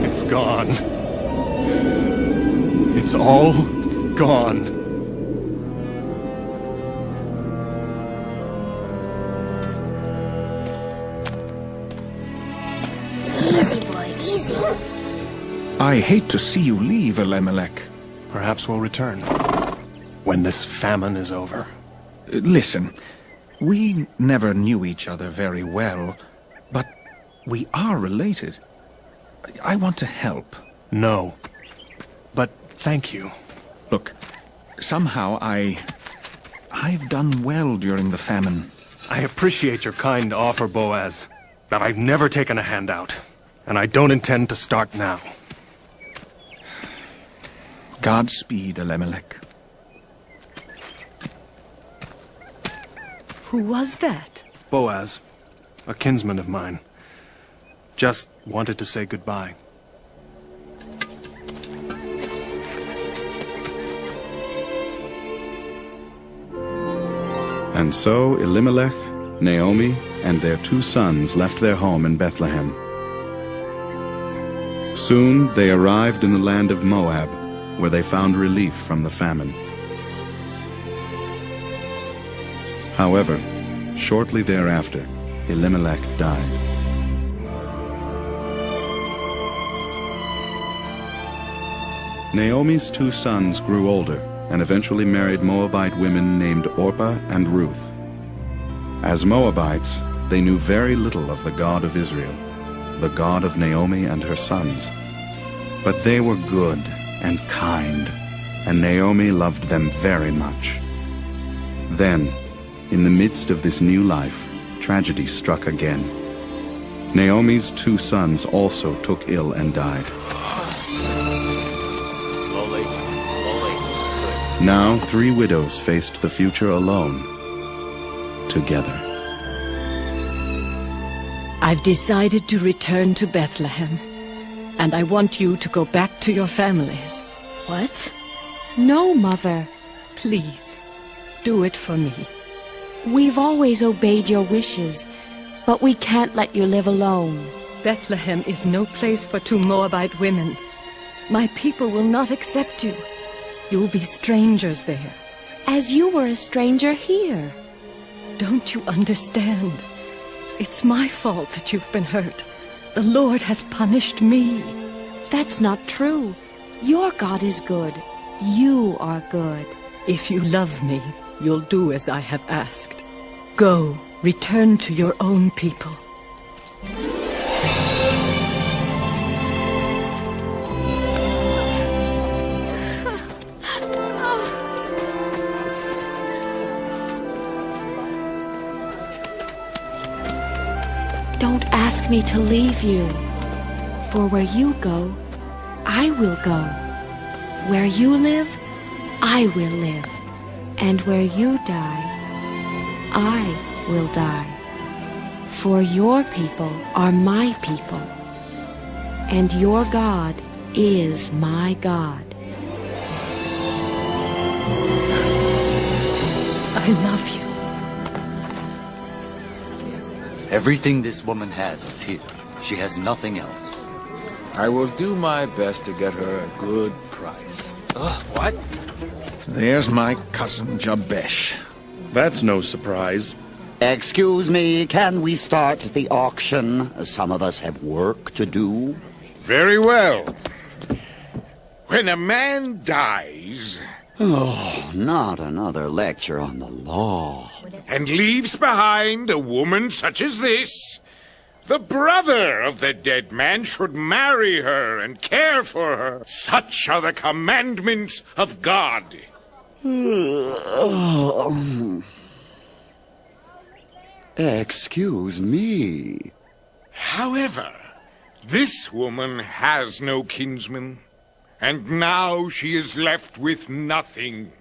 It's gone. It's all gone. Easy, boy, easy. I hate to see you leave, Elimelech. Perhaps we'll return when this famine is over. Listen, we never knew each other very well, but we are related. I want to help. No. But thank you. Look, somehow I've done well during the famine. I appreciate your kind offer, Boaz, but I've never taken a handout, and I don't intend to start now. Godspeed, Elimelech. Who was that? Boaz, a kinsman of mine. Just wanted to say goodbye. And so Elimelech, Naomi, and their 2 sons left their home in Bethlehem. Soon they arrived in the land of Moab, where they found relief from the famine. However, shortly thereafter, Elimelech died. Naomi's 2 sons grew older and eventually married Moabite women named Orpah and Ruth. As Moabites, they knew very little of the God of Israel, the God of Naomi and her sons. But they were good and kind, and Naomi loved them very much. Then, in the midst of this new life, tragedy struck again. Naomi's 2 sons also took ill and died. Slowly. Now 3 widows faced the future alone, together. I've decided to return to Bethlehem, and I want you to go back to your families. What? No, Mother. Please, do it for me. We've always obeyed your wishes, but we can't let you live alone. Bethlehem is no place for 2 Moabite women. My people will not accept you. You'll be strangers there. As you were a stranger here. Don't you understand? It's my fault that you've been hurt. The Lord has punished me. That's not true. Your God is good. You are good. If you love me, you'll do as I have asked. Go, return to your own people. Don't ask me to leave you. For where you go, I will go. Where you live, I will live. And where you die, I will die. For your people are my people, and your God is my God. I love you. Everything this woman has is here. She has nothing else. I will do my best to get her a good price. What? There's my cousin Jabesh. That's no surprise. Excuse me, can we start the auction? Some of us have work to do. Very well. When a man dies... Oh, not another lecture on the law. And leaves behind a woman such as this, the brother of the dead man should marry her and care for her. Such are the commandments of God. Excuse me. However, this woman has no kinsman, and now she is left with nothing.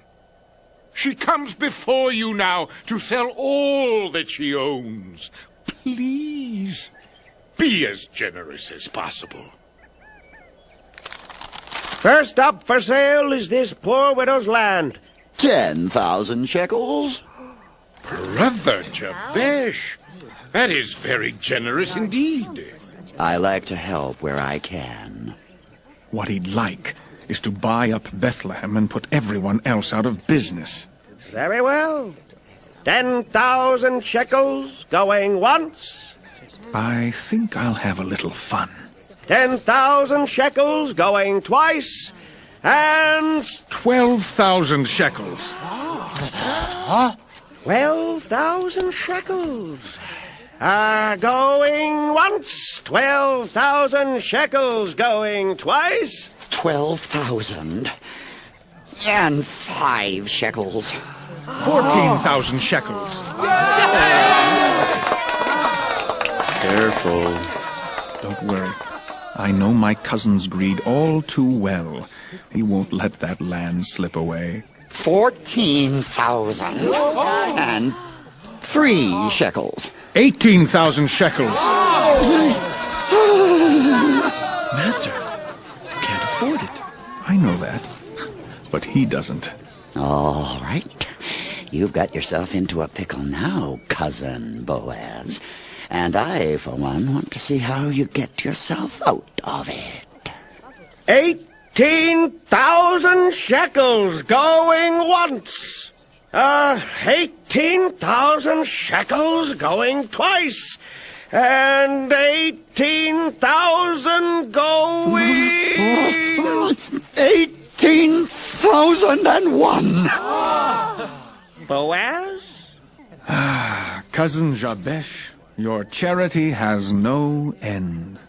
She comes before you now to sell all that she owns. Please, be as generous as possible. First up for sale is this poor widow's land. 10,000 shekels. Brother Jabesh, that is very generous indeed. I like to help where I can. What he'd like is to buy up Bethlehem and put everyone else out of business. Very well. 10,000 shekels going once. I think I'll have a little fun. 10,000 shekels going twice. And 12,000 shekels. 12,000 shekels. Going once. 12,000 shekels going twice. 12,000. And 5 shekels. 14,000 shekels. Careful. Don't worry. I know my cousin's greed all too well. He won't let that land slip away. 14,000. And 3 shekels. 18,000 shekels. Master, you can't afford it. I know that, but he doesn't. All right. You've got yourself into a pickle now, Cousin Boaz. And I, for one, want to see how you get yourself out of it. 18,000 shekels going once. 18,000 shekels going twice. And 18,000 going... 18,001. Boaz? Cousin Jabesh, your charity has no end.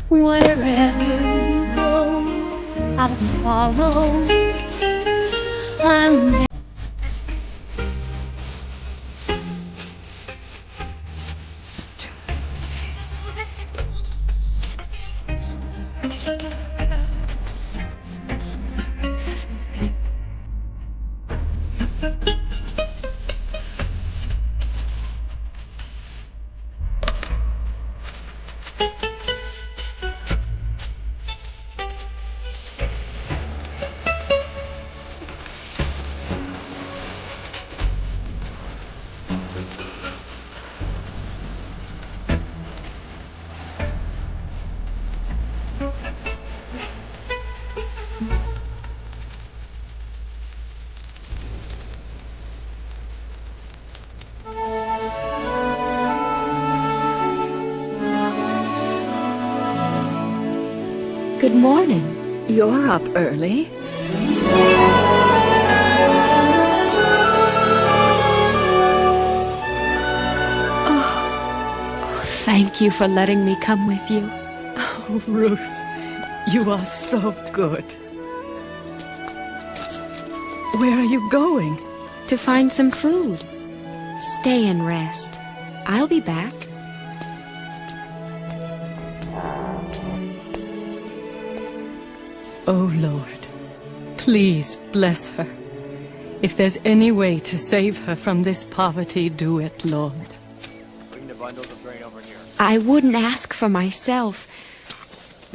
Wherever you go, I'll follow. I'm Good morning. You're up early. Thank you for letting me come with you. Oh, Ruth, you are so good. Where are you going? To find some food. Stay and rest. I'll be back. Oh, Lord, please bless her. If there's any way to save her from this poverty, do it, Lord. Bring the bundles of grain over here. I wouldn't ask for myself,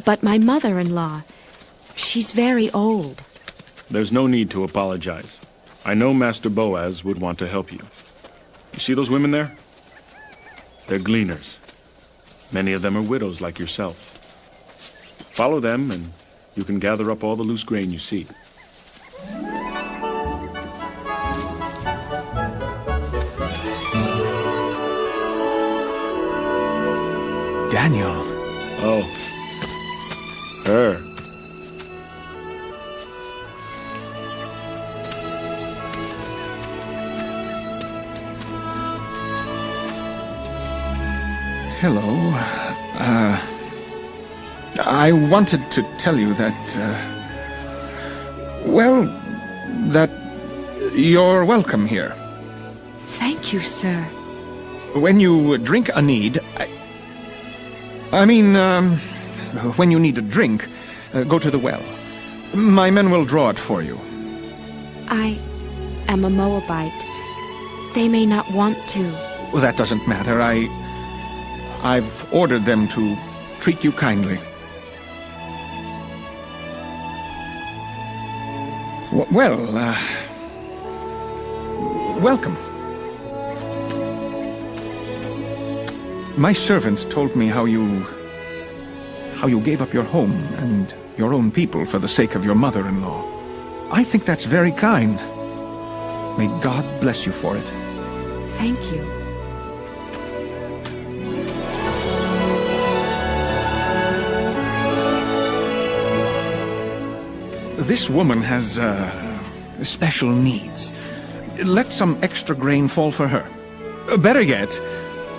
but my mother-in-law, she's very old. There's no need to apologize. I know Master Boaz would want to help you. You see those women there? They're gleaners. Many of them are widows like yourself. Follow them and you can gather up all the loose grain you see. Daniel. Oh. Her. Hello. I wanted to tell you that, that you're welcome here. Thank you, sir. When you drink a need, when you need a drink, go to the well. My men will draw it for you. I am a Moabite. They may not want to. Well, that doesn't matter. I've ordered them to treat you kindly. Welcome. My servants told me how you gave up your home and your own people for the sake of your mother-in-law. I think that's very kind. May God bless you for it. Thank you. This woman has, special needs. Let some extra grain fall for her. Better yet,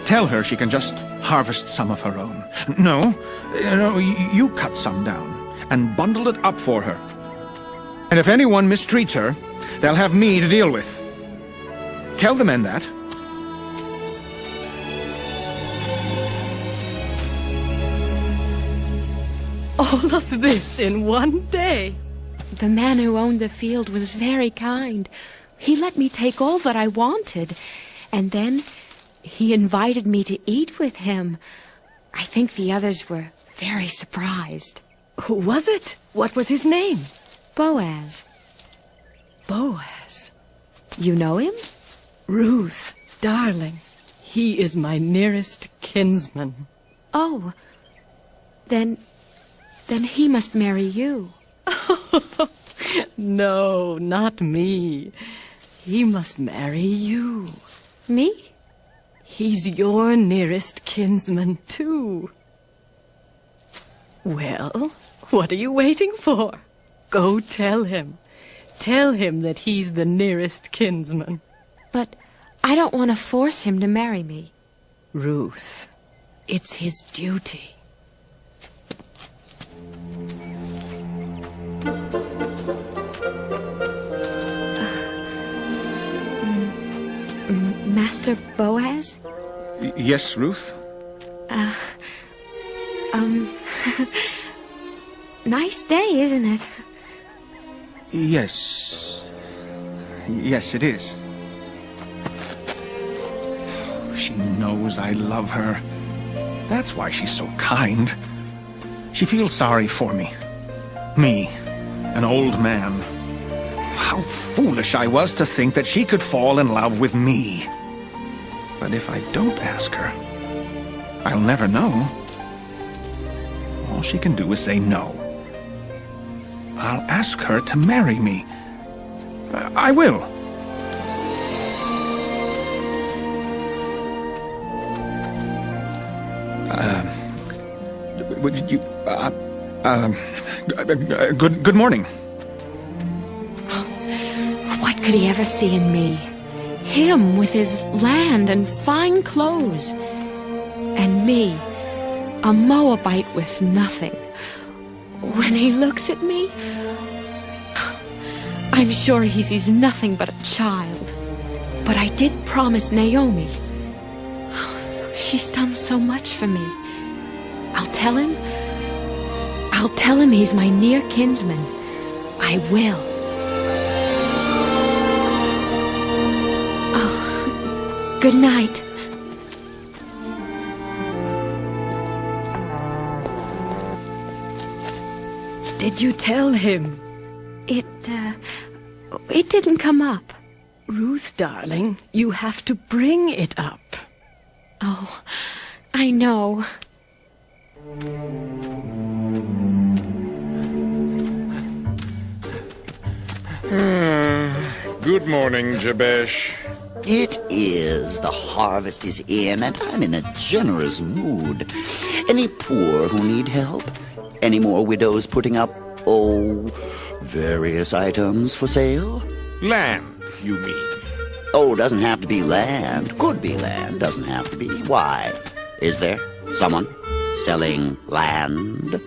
tell her she can just harvest some of her own. No, you cut some down and bundle it up for her. And if anyone mistreats her, they'll have me to deal with. Tell the men that. All of this in one day. The man who owned the field was very kind. He let me take all that I wanted, and then he invited me to eat with him. I think the others were very surprised. Who was it? What was his name? Boaz. Boaz. You know him? Ruth, darling. He is my nearest kinsman. Oh, then he must marry you. No, not me. He must marry you. Me? He's your nearest kinsman, too. Well, what are you waiting for? Go tell him. Tell him that he's the nearest kinsman. But I don't want to force him to marry me. Ruth, it's his duty. Master Boaz? Yes, Ruth? Nice day, isn't it? Yes. Yes, it is. She knows I love her. That's why she's so kind. She feels sorry for me. Me, an old man. How foolish I was to think that she could fall in love with me. But if I don't ask her, I'll never know. All she can do is say no. I'll ask her to marry me. I will. Good morning. What could he ever see in me? Him with his land and fine clothes. And me, a Moabite with nothing. When he looks at me, I'm sure he sees nothing but a child. But I did promise Naomi. She's done so much for me. I'll tell him he's my near kinsman. I will. Oh, good night. Did you tell him? It didn't come up. Ruth, darling, you have to bring it up. Oh, I know. Good morning, Jabesh. It is. The harvest is in, and I'm in a generous mood. Any poor who need help? Any more widows putting up, various items for sale? Land, you mean? Oh, doesn't have to be land. Could be land. Doesn't have to be. Why? Is there someone selling land?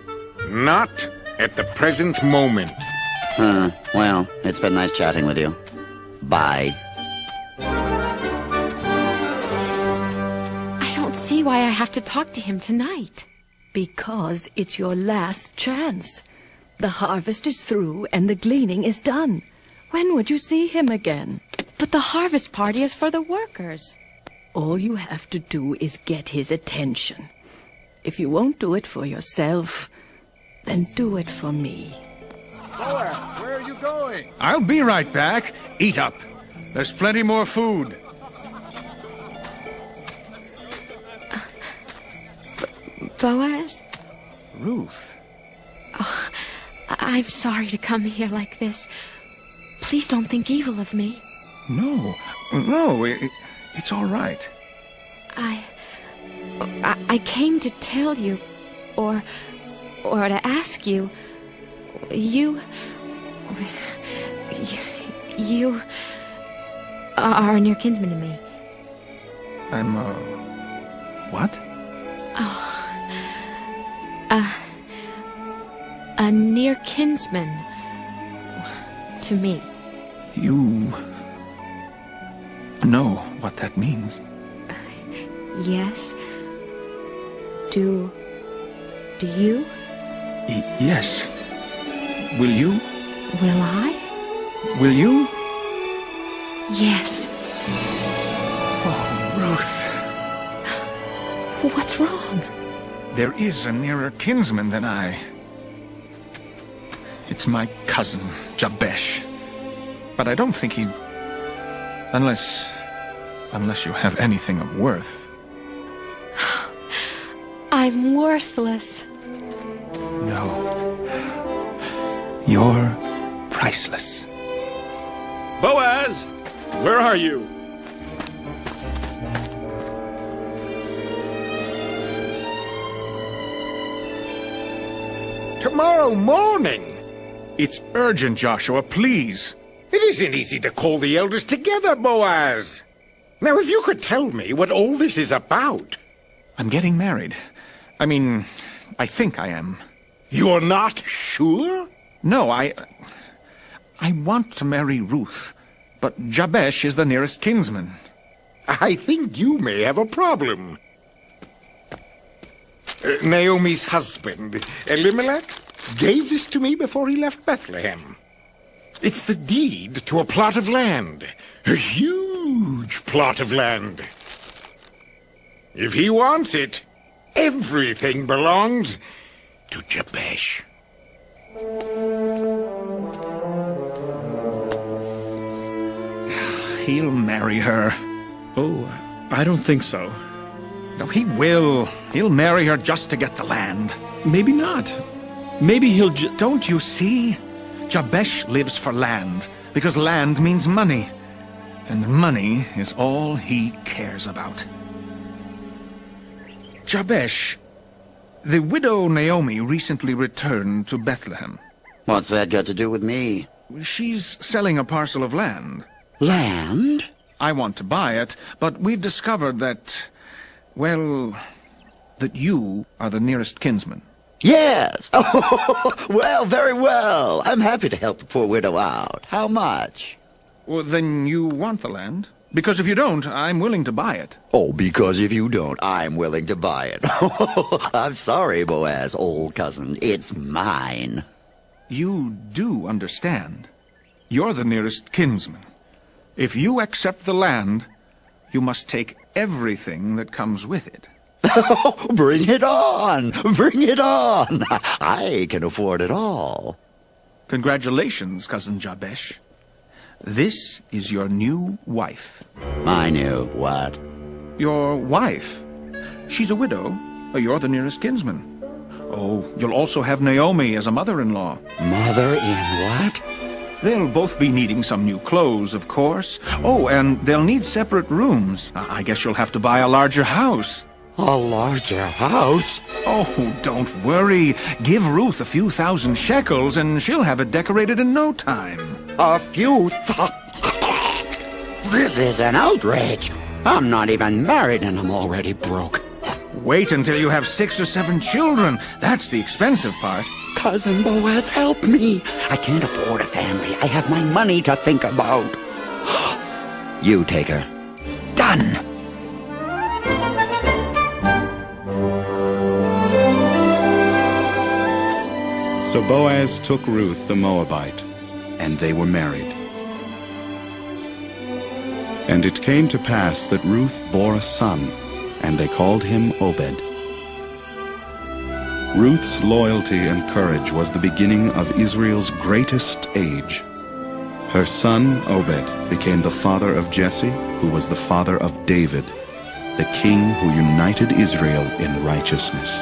Not at the present moment. Well, it's been nice chatting with you. Bye. I don't see why I have to talk to him tonight. Because it's your last chance. The harvest is through and the gleaning is done. When would you see him again? But the harvest party is for the workers. All you have to do is get his attention. If you won't do it for yourself, then do it for me. Boaz, where are you going? I'll be right back. Eat up. There's plenty more food. Boaz? Ruth. Oh, I'm sorry to come here like this. Please don't think evil of me. No, it's all right. I came to tell you, or to ask you, you are a near kinsman to me. I'm, what? Oh, a near kinsman to me. You know what that means? Yes. Do you? Yes. Will you? Will I? Will you? Yes. Oh, Ruth. What's wrong? There is a nearer kinsman than I. It's my cousin, Jabesh. But I don't think he'd... Unless you have anything of worth. I'm worthless. No. You're priceless. Boaz! Where are you? Tomorrow morning? It's urgent, Joshua, please. It isn't easy to call the elders together, Boaz. Now, if you could tell me what all this is about. I'm getting married. I mean, I think I am. You're not sure? No, I want to marry Ruth, but Jabesh is the nearest kinsman. I think you may have a problem. Naomi's husband, Elimelech, gave this to me before he left Bethlehem. It's the deed to a plot of land. A huge plot of land. If he wants it, everything belongs to Jabesh. He'll marry her. Oh, I don't think so. No, he will. He'll marry her just to get the land. Maybe not. Maybe he'll Don't you see? Jabesh lives for land, because land means money. And money is all he cares about. Jabesh The widow Naomi recently returned to Bethlehem. What's that got to do with me? She's selling a parcel of land. Land? I want to buy it, but we've discovered that, well, that you are the nearest kinsman. Yes. Oh, well, very well. I'm happy to help the poor widow out. How much? Well, then you want the land? Because if you don't, I'm willing to buy it. Oh, because if you don't, I'm willing to buy it. I'm sorry, Boaz, old cousin. It's mine. You do understand. You're the nearest kinsman. If you accept the land, you must take everything that comes with it. Bring it on! Bring it on! I can afford it all. Congratulations, Cousin Jabesh. This is your new wife. My new what? Your wife. She's a widow. You're the nearest kinsman. Oh, you'll also have Naomi as a mother-in-law. Mother in what? They'll both be needing some new clothes, of course. Oh, and they'll need separate rooms. I guess you'll have to buy a larger house. A larger house? Oh, don't worry. Give Ruth a few thousand shekels and she'll have it decorated in no time. A few This is an outrage. I'm not even married and I'm already broke. Wait until you have 6 or 7 children. That's the expensive part. Cousin Boaz, help me. I can't afford a family. I have my money to think about. You take her. Done. So Boaz took Ruth the Moabite, and they were married. And it came to pass that Ruth bore a son, and they called him Obed. Ruth's loyalty and courage was the beginning of Israel's greatest age. Her son Obed became the father of Jesse, who was the father of David, the king who united Israel in righteousness.